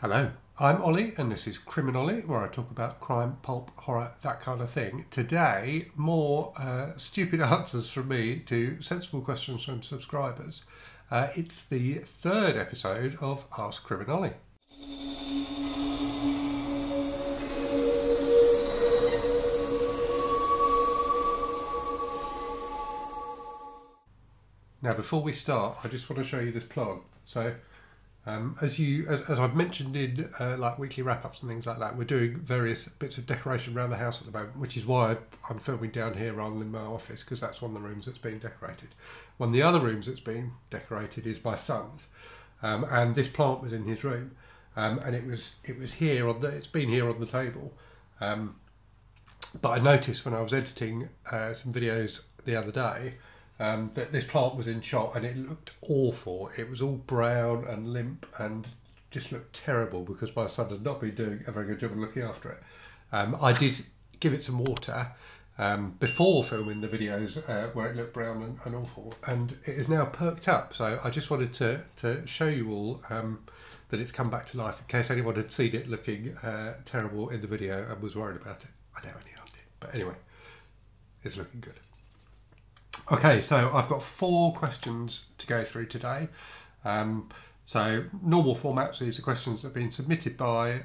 Hello, I'm Ollie and this is CriminOlly, where I talk about crime, pulp, horror, that kind of thing. Today, more stupid answers from me to sensible questions from subscribers. It's the third episode of Ask CriminOlly. Now, before we start, I just want to show you this plant. So, as I've mentioned in like weekly wrap-ups and things like that, we're doing various bits of decoration around the house at the moment, which is why I'm filming down here rather than in my office, because that's one of the rooms that's being decorated. One of the other rooms that's being decorated is my son's, and this plant was in his room, and it was here it's been here on the table, but I noticed when I was editing some videos the other day. That this plant was in shot and it looked awful. It was all brown and limp and just looked terrible because my son had not been doing a very good job of looking after it. I did give it some water before filming the videos where it looked brown and awful, and it is now perked up. So I just wanted to show you all that it's come back to life, in case anyone had seen it looking terrible in the video and was worried about it. I don't anyone did, but anyway, it's looking good. Okay, so I've got 4 questions to go through today. So normal formats, these are questions that have been submitted by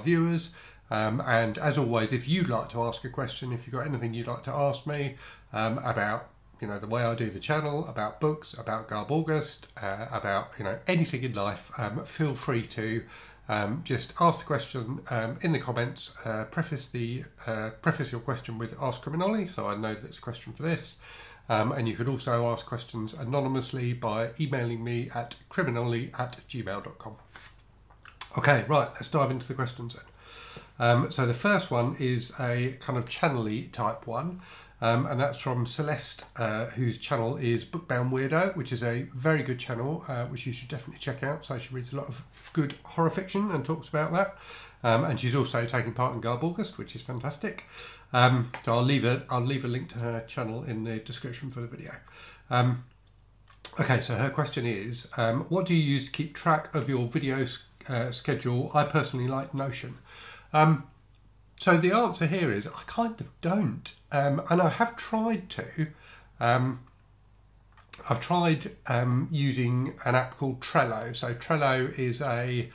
viewers. And as always, if you'd like to ask a question, if you've got anything you'd like to ask me about, the way I do the channel, about books, about Garb August, about, anything in life, feel free to just ask the question in the comments. Preface your question with Ask CriminOlly, so I know that it's a question for this. And you could also ask questions anonymously by emailing me at criminolly@gmail.com. Okay, right, let's dive into the questions then. So the first one is a kind of channel-y type one, and that's from Celeste, whose channel is Bookbound Weirdo, which is a very good channel, which you should definitely check out. So she reads a lot of good horror fiction and talks about that. And she's also taking part in Garb August, which is fantastic. So I'll leave a link to her channel in the description for the video. Okay, so her question is, what do you use to keep track of your video schedule? I personally like Notion. So the answer here is I kind of don't, and I have tried to. I've tried using an app called Trello. So Trello is an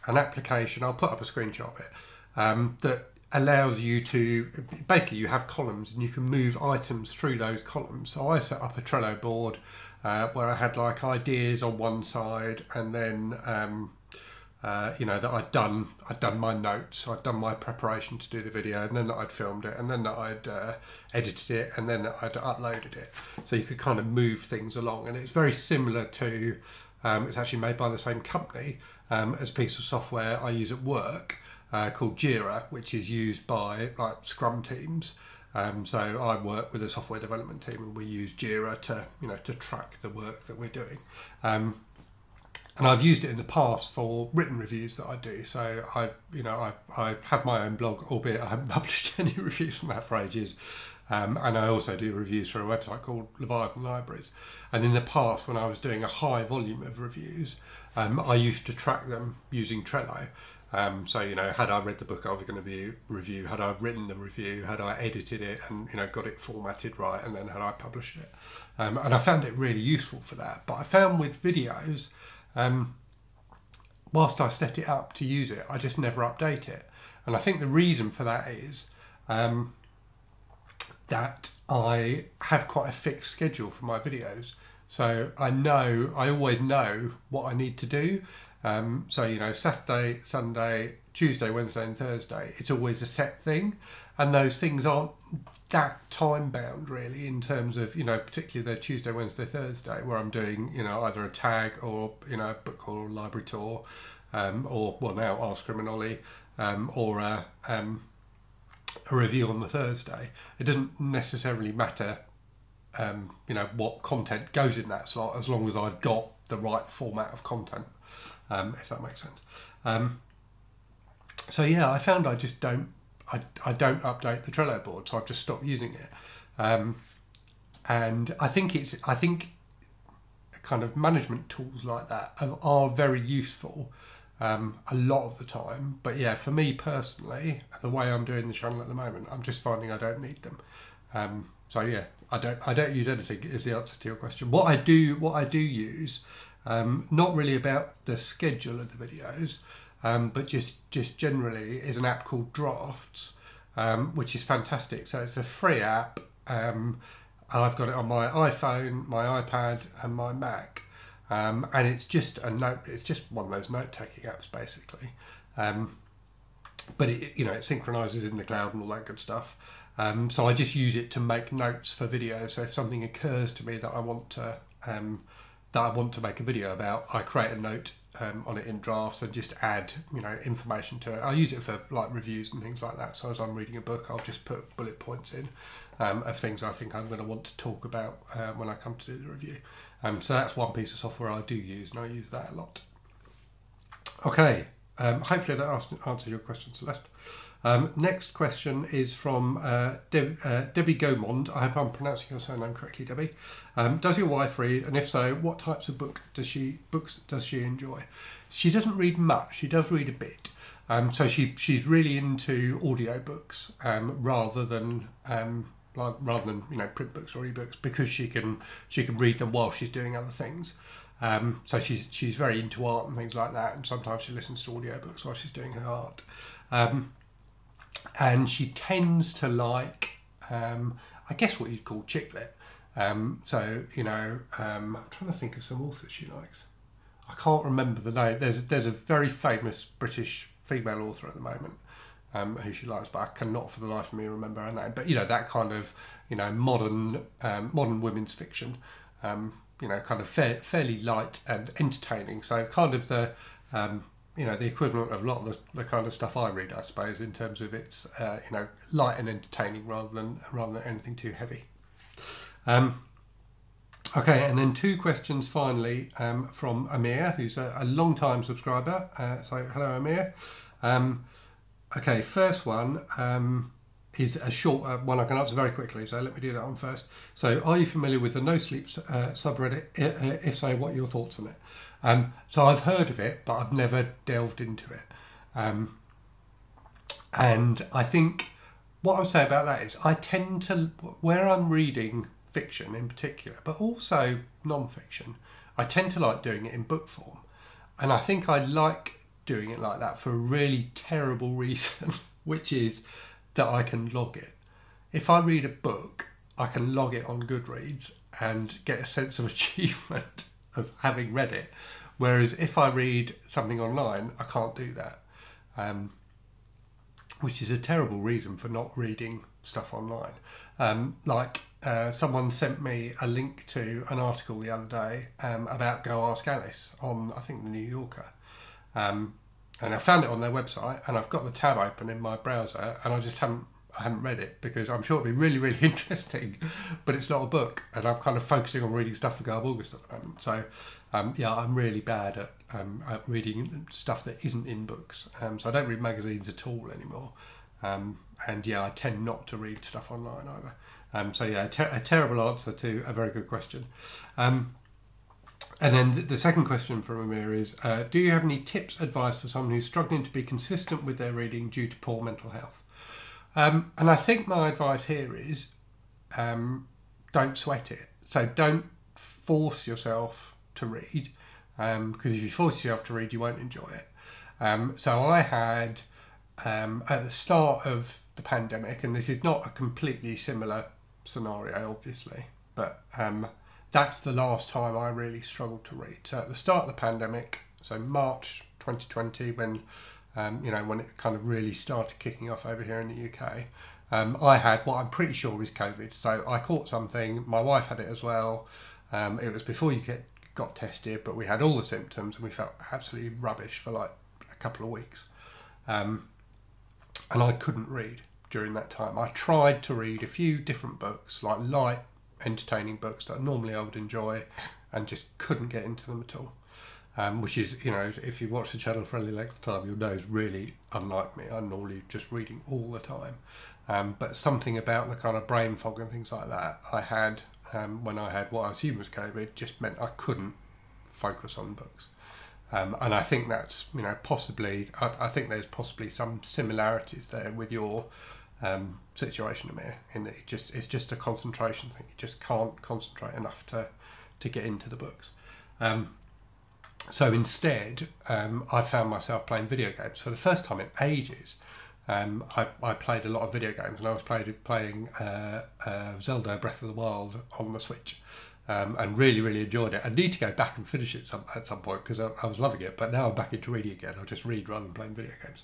application, I'll put up a screenshot of it, that allows you to, basically you have columns and you can move items through those columns. So I set up a Trello board where I had like ideas on one side, and then that I'd done my notes, I'd done my preparation to do the video, and then that I'd filmed it, and then that I'd edited it, and then that I'd uploaded it. So you could kind of move things along, and it's very similar to, it's actually made by the same company as a piece of software I use at work called Jira, which is used by like Scrum teams. So I work with a software development team, and we use Jira to track the work that we're doing. And I've used it in the past for written reviews that I do. So I have my own blog, albeit I haven't published any reviews on that for ages. And I also do reviews for a website called Leviathan Libraries. And in the past, when I was doing a high volume of reviews, I used to track them using Trello. So, had I read the book I was going to review, had I written the review, had I edited it and, got it formatted right, and then had I published it. And I found it really useful for that. But I found with videos, whilst I set it up to use it, I just never update it. And I think the reason for that is that I have quite a fixed schedule for my videos. So I always know what I need to do. So, Saturday, Sunday, Tuesday, Wednesday and Thursday, it's always a set thing. And those things aren't that time bound really, in terms of, particularly the Tuesday, Wednesday, Thursday, where I'm doing, either a tag or, a book or a library tour, or, well, now Ask CriminOlly, or a review on the Thursday. It doesn't necessarily matter, what content goes in that slot, as long as I've got the right format of content. If that makes sense. So yeah, I found I just don't update the Trello board, so I've just stopped using it. And I think kind of management tools like that are very useful a lot of the time. But yeah, for me personally, the way I'm doing the channel at the moment, I'm just finding I don't need them. So yeah, I don't use anything is the answer to your question. What I do use, not really about the schedule of the videos, but just generally, is an app called Drafts, which is fantastic. So it's a free app. I've got it on my iPhone, my iPad, and my Mac, and it's just a note. It's just one of those note-taking apps, basically. But it synchronizes in the cloud and all that good stuff. So I just use it to make notes for videos. So if something occurs to me that I want to make a video about, I create a note on it in Drafts and just add information to it. I use it for like reviews and things like that. So as I'm reading a book, I'll just put bullet points in of things I think I'm going to want to talk about when I come to do the review. So that's one piece of software I do use, and I use that a lot. Okay, hopefully that answers your question, Celeste. Next question is from Debbie Gaumond. I hope I'm pronouncing your surname correctly, Debbie. Does your wife read, and if so, what types of books does she enjoy? She doesn't read much. She does read a bit. So she's really into audiobooks rather than print books or ebooks, because she can read them while she's doing other things. So she's very into art and things like that, and sometimes she listens to audiobooks while she's doing her art. And she tends to like, I guess what you'd call chick lit. I'm trying to think of some authors she likes. I can't remember the name. There's a very famous British female author at the moment who she likes, but I cannot for the life of me remember her name. But the kind of modern women's fiction, kind of fairly light and entertaining. So kind of the the equivalent of a lot of the kind of stuff I read, I suppose, in terms of its light and entertaining rather than anything too heavy. Okay, and then two questions finally from Amir, who's a long-time subscriber. So hello, Amir. Okay, first one is a short one I can answer very quickly, so let me do that one first. So, are you familiar with the No Sleep subreddit? If so, what are your thoughts on it? So I've heard of it, but I've never delved into it. And I think what I would say about that is I tend to, where I'm reading fiction in particular, but also non-fiction, I tend to like doing it in book form. And I think I like doing it like that for a really terrible reason, which is that I can log it. If I read a book, I can log it on Goodreads and get a sense of achievement of having read it, whereas if I read something online, I can't do that, which is a terrible reason for not reading stuff online. Someone sent me a link to an article the other day about Go Ask Alice on, I think, the New Yorker, and I found it on their website, and I've got the tab open in my browser, and I haven't read it because I'm sure it'll be really, really interesting, but it's not a book, and I'm kind of focusing on reading stuff for Garb August at the moment. So, I'm really bad at reading stuff that isn't in books. So I don't read magazines at all anymore. And I tend not to read stuff online either. A terrible answer to a very good question. And then the second question from Amir is, do you have any tips, advice for someone who's struggling to be consistent with their reading due to poor mental health? And I think my advice here is, don't sweat it. So don't force yourself to read, because if you force yourself to read, you won't enjoy it. So I had, at the start of the pandemic, and this is not a completely similar scenario, obviously, but that's the last time I really struggled to read. So at the start of the pandemic, so March 2020, when when it kind of really started kicking off over here in the UK, I had what I'm pretty sure is COVID. So I caught something, my wife had it as well. It was before you got tested, but we had all the symptoms and we felt absolutely rubbish for like a couple of weeks. And I couldn't read during that time. I tried to read a few different books, like light, entertaining books that normally I would enjoy, and just couldn't get into them at all. Which is, if you watch the channel for any length of time, you'll know is really unlike me. I'm normally just reading all the time. But something about the kind of brain fog and things like that I had when I had what I assume was COVID, just meant I couldn't focus on books. And I think that's, possibly, I think there's possibly some similarities there with your situation, Amir, in that it's just a concentration thing. You just can't concentrate enough to get into the books. So instead, I found myself playing video games for the first time in ages. I played a lot of video games, and I was playing Zelda Breath of the Wild on the Switch, and really, really enjoyed it. I need to go back and finish it at some point because I was loving it, but now I'm back into reading again. I'll just read rather than playing video games.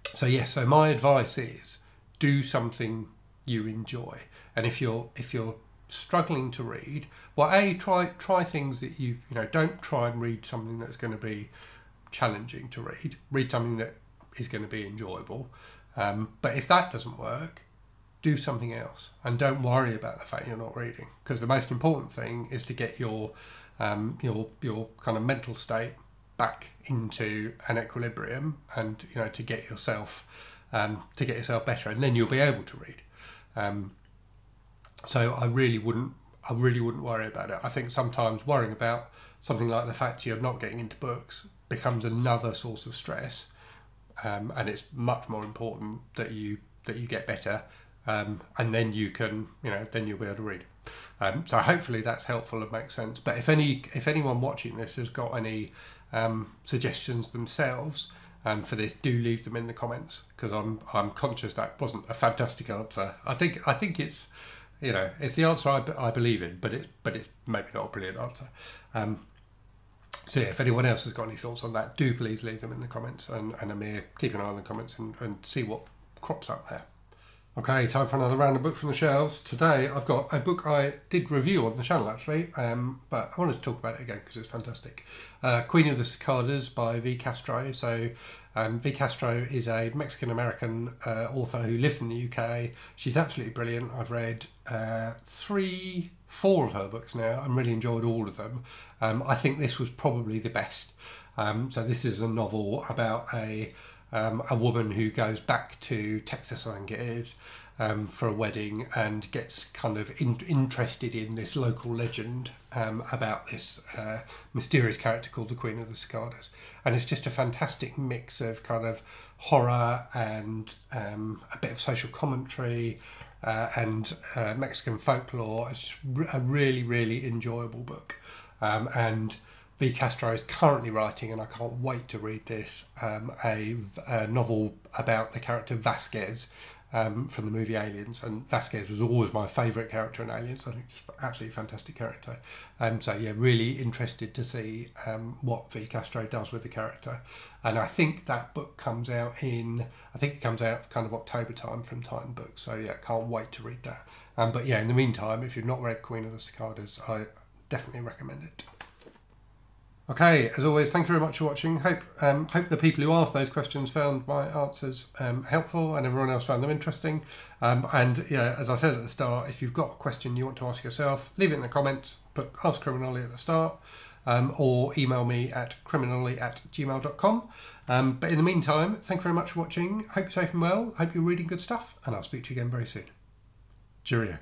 So my advice is do something you enjoy, and if you're struggling to read, well, try things that you don't try and read something that's going to be challenging to read something that is going to be enjoyable, but if that doesn't work, do something else, and don't worry about the fact you're not reading, because the most important thing is to get your kind of mental state back into an equilibrium, and to get yourself better, and then you'll be able to read. So I really wouldn't worry about it. I think sometimes worrying about something like the fact you're not getting into books becomes another source of stress, and it's much more important that you get better, and then you can then you'll be able to read. So hopefully that's helpful and makes sense. But if anyone watching this has got any suggestions themselves for this, do leave them in the comments, because I'm conscious that wasn't a fantastic answer. I think it's it's the answer I believe in, but it's maybe not a brilliant answer. So yeah, if anyone else has got any thoughts on that, do please leave them in the comments, and Amir, keep an eye on the comments and see what crops up there. Okay, time for another round of books from the shelves. Today I've got a book I did review on the channel actually, but I wanted to talk about it again because it's fantastic. Queen of the Cicadas by V. Castro. So V. Castro is a Mexican-American author who lives in the UK. She's absolutely brilliant. I've read 4 of her books now and really enjoyed all of them. I think this was probably the best. So this is a novel about a woman who goes back to Texas, I think it is, for a wedding, and gets kind of interested in this local legend about this mysterious character called the Queen of the Skadas. And it's just a fantastic mix of kind of horror and a bit of social commentary and Mexican folklore. It's just a really, really enjoyable book. And V. Castro is currently writing, and I can't wait to read this, a novel about the character Vasquez from the movie Aliens. And Vasquez was always my favourite character in Aliens. I think it's an absolutely fantastic character. So yeah, really interested to see what V. Castro does with the character. And I think that book comes out kind of October time from Titan Books. So yeah, can't wait to read that. But yeah, in the meantime, if you've not read Queen of the Cicadas, I definitely recommend it. Okay, as always, thanks very much for watching. Hope the people who asked those questions found my answers helpful, and everyone else found them interesting. And yeah, as I said at the start, if you've got a question you want to ask yourself, leave it in the comments, put Ask CriminOlly at the start, or email me at criminolly@gmail.com. But in the meantime, thank you very much for watching. Hope you're safe and well. Hope you're reading good stuff, and I'll speak to you again very soon. Cheerio.